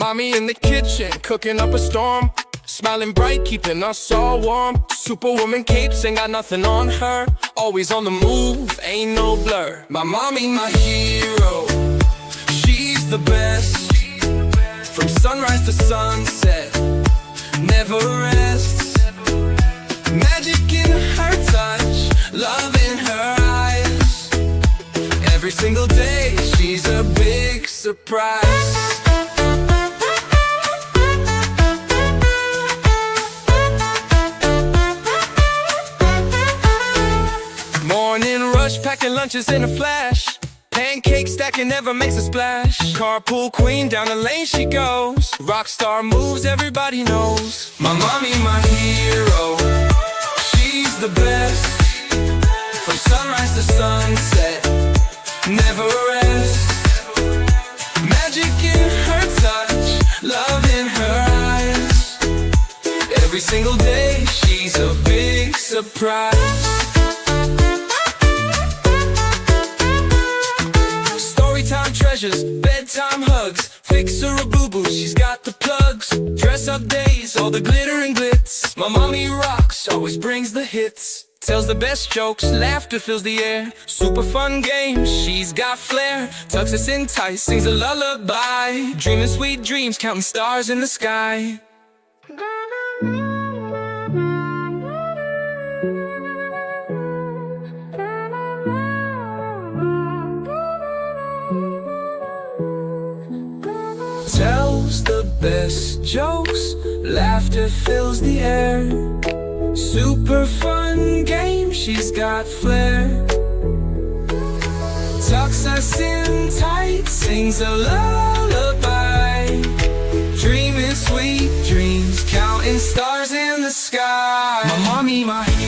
mommy in the kitchen, cooking up a storm, smiling bright, keeping us all warm. Superwoman capes, ain't got nothing on her, always on the move, ain't no blur. My mommy, my hero, she's the best. From sunrise to sunset, never rests. Magic in her touch, love in her eyes. Every single day, she's a big surprise. Morning rush, packing lunches in a flash. Pancakes stacking never makes a splash. Carpool queen, down the lane she goes. Rockstar moves, everybody knows. My mommy, my hero, she's the best. From sunrise to sunset, never rests. Magic in her touch, love in her eyes. Every single day, she's a big surprise. Storytime treasures, bedtime hugs, fix her a boo-boo, she's got the plugs. Dress up days, all the glitter and glitz. My mommy rocks, always brings the hits. Tells the best jokes, laughter fills the air. Super fun games, she's got flair. Tucks us in tight, sings a lullaby. Dreaming sweet dreams, counting stars in the sky. Tells the best jokes, laughter fills the air. Super fun game, she's got flair. Tucks us in tight, sings a lullaby. Dreaming sweet dreams, counting stars in the sky. My mommy, my hero.